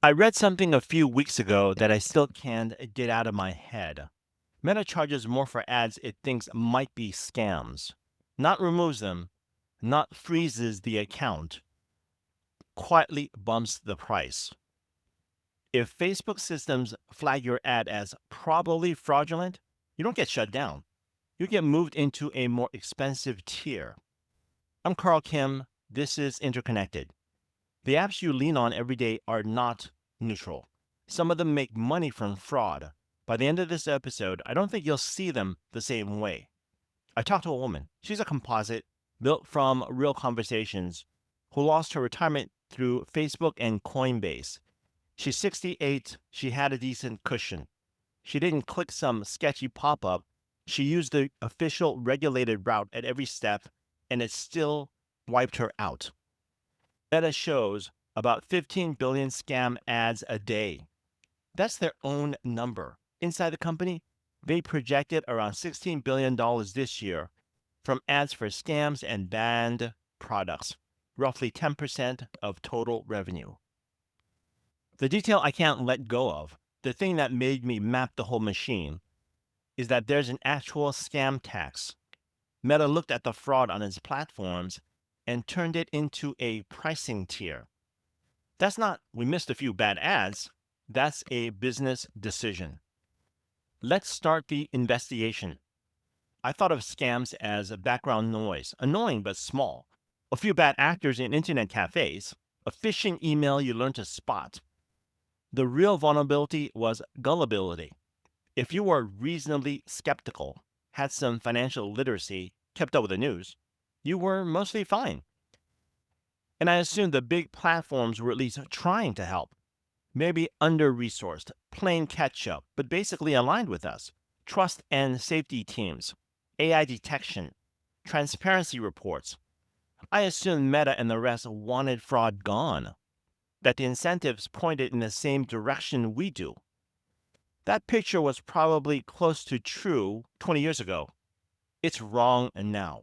I read something a few weeks ago that I still can't get out of my head. Meta charges more for ads it thinks might be scams. Not removes them, not freezes the account, quietly bumps the price. If Facebook systems flag your ad as probably fraudulent, you don't get shut down. You get moved into a more expensive tier. I'm Carl Kim. This is Interconnected. The apps you lean on every day are not neutral. Some of them make money from fraud. By the end of this episode, I don't think you'll see them the same way. I talked to a woman. She's a composite built from real conversations who lost her retirement through Facebook and Coinbase. She's 68. She had a decent cushion. She didn't click some sketchy pop up. She used the official regulated route at every step, and it still wiped her out. Meta shows about 15 billion scam ads a day. That's their own number. Inside the company, they projected around $16 billion this year from ads for scams and banned products, roughly 10% of total revenue. The detail I can't let go of, the thing that made me map the whole machine, is that there's an actual scam tax. Meta looked at the fraud on its platforms and turned it into a pricing tier. That's not, we missed a few bad ads. That's a business decision. Let's start the investigation. I thought of scams as a background noise, annoying but small. A few bad actors in internet cafes, a phishing email you learn to spot. The real vulnerability was gullibility. If you were reasonably skeptical, had some financial literacy, kept up with the news, you were mostly fine. And I assumed the big platforms were at least trying to help. Maybe under resourced, playing catch up, but basically aligned with us. Trust and safety teams, AI detection, transparency reports. I assumed Meta and the rest wanted fraud gone, that the incentives pointed in the same direction we do. That picture was probably close to true 20 years ago. It's wrong now.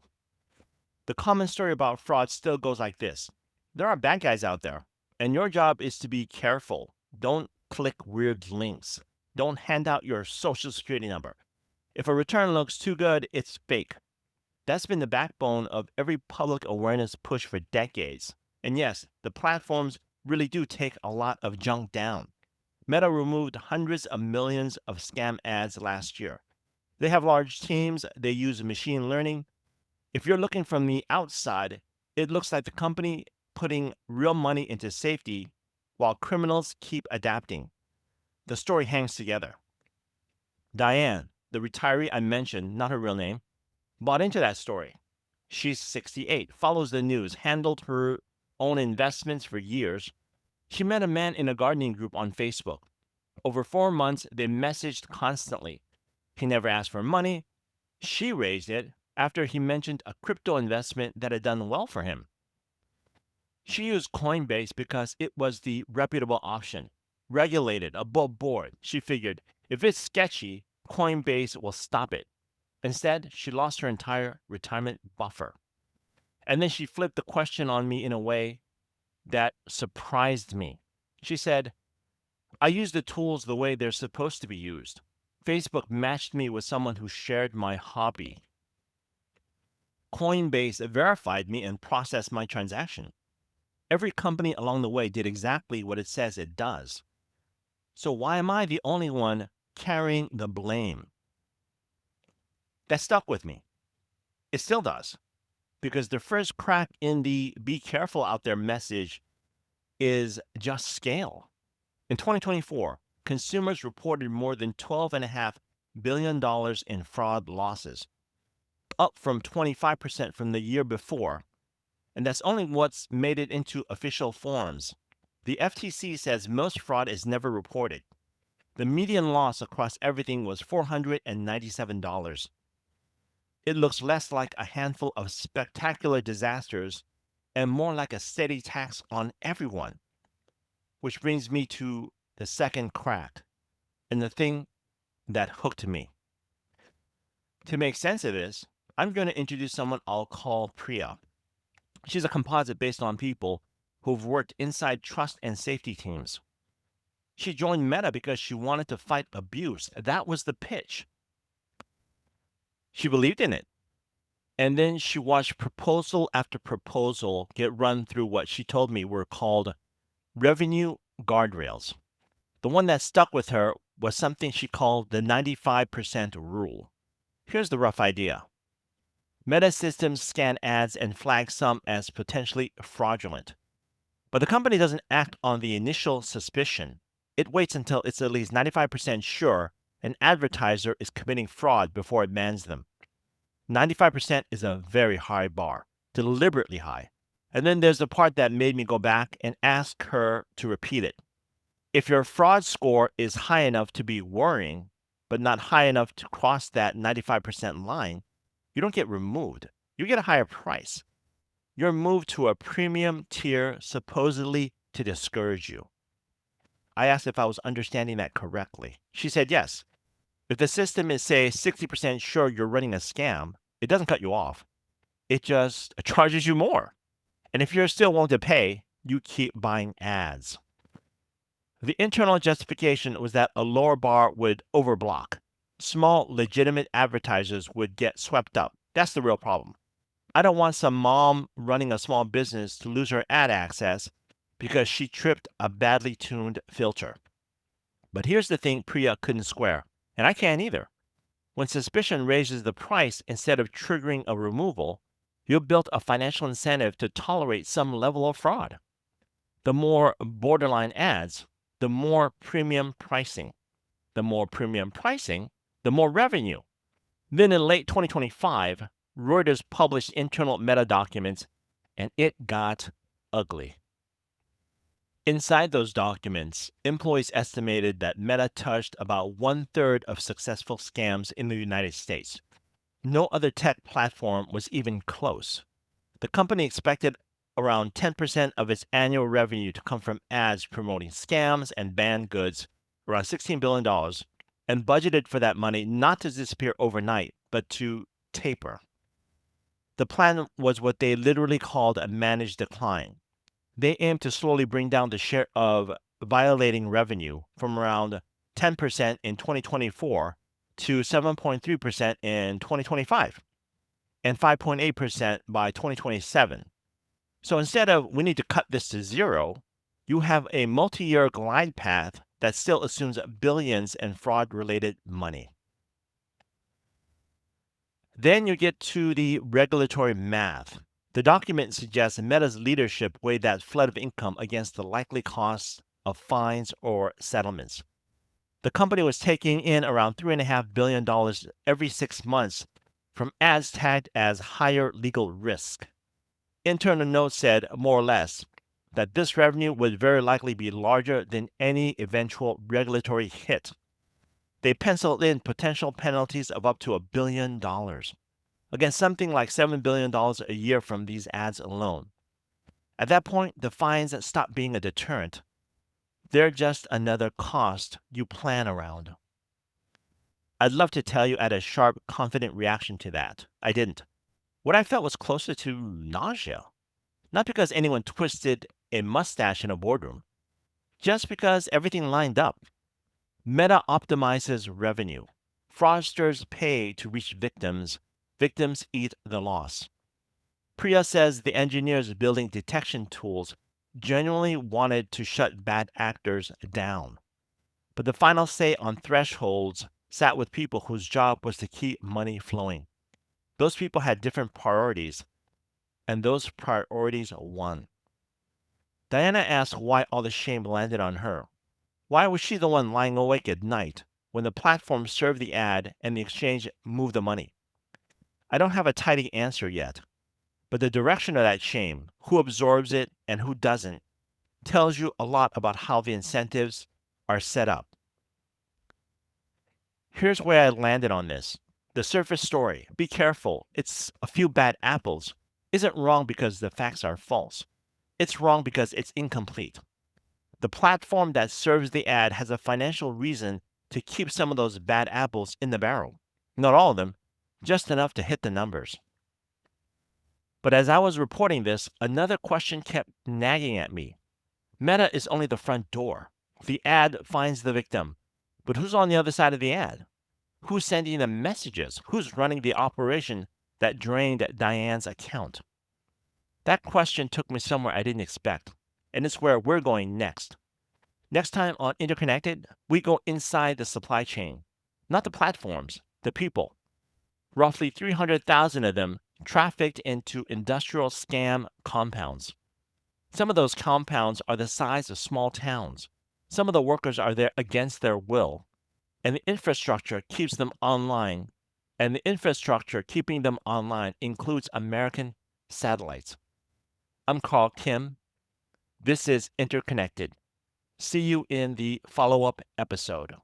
The common story about fraud still goes like this. There are bad guys out there, and your job is to be careful. Don't click weird links. Don't hand out your social security number. If a return looks too good, it's fake. That's been the backbone of every public awareness push for decades. And yes, the platforms really do take a lot of junk down. Meta removed hundreds of millions of scam ads last year. They have large teams, they use machine learning. If you're looking from the outside, it looks like the company putting real money into safety while criminals keep adapting. The story hangs together. Diane, the retiree I mentioned, not her real name, bought into that story. She's 68, follows the news, handled her own investments for years. She met a man in a gardening group on Facebook. Over 4 months, they messaged constantly. He never asked for money. She raised it after he mentioned a crypto investment that had done well for him. She used Coinbase because it was the reputable option, regulated, above board. She figured if it's sketchy, Coinbase will stop it. Instead, she lost her entire retirement buffer. And then she flipped the question on me in a way that surprised me. She said, I use the tools the way they're supposed to be used. Facebook matched me with someone who shared my hobby. Coinbase verified me and processed my transaction. Every company along the way did exactly what it says it does. So why am I the only one carrying the blame? That stuck with me. It still does. Because the first crack in the be careful out there message is just scale. In 2024, consumers reported more than $12.5 billion in fraud losses, up from 25% from the year before. And that's only what's made it into official forms. The FTC says most fraud is never reported. The median loss across everything was $497. It looks less like a handful of spectacular disasters and more like a steady tax on everyone. Which brings me to the second crack and the thing that hooked me. To make sense of this, I'm going to introduce someone I'll call Priya. She's a composite based on people who've worked inside trust and safety teams. She joined Meta because she wanted to fight abuse. That was the pitch. She believed in it. And then she watched proposal after proposal get run through what she told me were called revenue guardrails. The one that stuck with her was something she called the 95% rule. Here's the rough idea. Meta systems scan ads and flag some as potentially fraudulent. But the company doesn't act on the initial suspicion. It waits until it's at least 95% sure an advertiser is committing fraud before it bans them. 95% is a very high bar, deliberately high. And then there's the part that made me go back and ask her to repeat it. If your fraud score is high enough to be worrying, but not high enough to cross that 95% line, you don't get removed. You get a higher price. You're moved to a premium tier supposedly to discourage you. I asked if I was understanding that correctly. She said yes. If the system is, say, 60% sure you're running a scam, it doesn't cut you off. It just charges you more. And if you're still willing to pay, you keep buying ads. The internal justification was that a lower bar would overblock. Small, legitimate advertisers would get swept up. That's the real problem. I don't want some mom running a small business to lose her ad access because she tripped a badly tuned filter. But here's the thing Priya couldn't square, and I can't either. When suspicion raises the price instead of triggering a removal, you've built a financial incentive to tolerate some level of fraud. The more borderline ads, the more premium pricing. The more premium pricing, the more revenue. Then in late 2025, Reuters published internal Meta documents, and it got ugly. Inside those documents, employees estimated that Meta touched about 1/3 of successful scams in the United States. No other tech platform was even close. The company expected around 10% of its annual revenue to come from ads promoting scams and banned goods, around $16 billion, and budgeted for that money not to disappear overnight, but to taper. The plan was what they literally called a managed decline. They aimed to slowly bring down the share of violating revenue from around 10% in 2024 to 7.3% in 2025 and 5.8% by 2027. So instead of we need to cut this to zero, you have a multi-year glide path that still assumes billions in fraud-related money. Then you get to the regulatory math. The document suggests Meta's leadership weighed that flood of income against the likely costs of fines or settlements. The company was taking in around $3.5 billion every 6 months from ads tagged as higher legal risk. Internal notes said, more or less, that this revenue would very likely be larger than any eventual regulatory hit. They penciled in potential penalties of up to $1 billion. Against something like $7 billion a year from these ads alone. At that point, the fines stop being a deterrent. They're just another cost you plan around. I'd love to tell you I had a sharp, confident reaction to that. I didn't. What I felt was closer to nausea. Not because anyone twisted a mustache in a boardroom, just because everything lined up. Meta optimizes revenue. Fraudsters pay to reach victims. Victims eat the loss. Priya says the engineers building detection tools genuinely wanted to shut bad actors down. But the final say on thresholds sat with people whose job was to keep money flowing. Those people had different priorities, and those priorities won. Diana asked why all the shame landed on her. Why was she the one lying awake at night when the platform served the ad and the exchange moved the money? I don't have a tidy answer yet, but the direction of that shame, who absorbs it and who doesn't, tells you a lot about how the incentives are set up. Here's where I landed on this. The surface story, be careful, it's a few bad apples, isn't wrong because the facts are false. It's wrong because it's incomplete. The platform that serves the ad has a financial reason to keep some of those bad apples in the barrel. Not all of them, just enough to hit the numbers. But as I was reporting this, another question kept nagging at me. Meta is only the front door. The ad finds the victim, but who's on the other side of the ad? Who's sending the messages? Who's running the operation that drained Diane's account? That question took me somewhere I didn't expect, and it's where we're going next. Next time on Interconnected, we go inside the supply chain, not the platforms, the people. Roughly 300,000 of them trafficked into industrial scam compounds. Some of those compounds are the size of small towns. Some of the workers are there against their will, and the infrastructure keeps them online. And the infrastructure keeping them online includes American satellites. I'm Carl Kim. This is Interconnected. See you in the follow-up episode.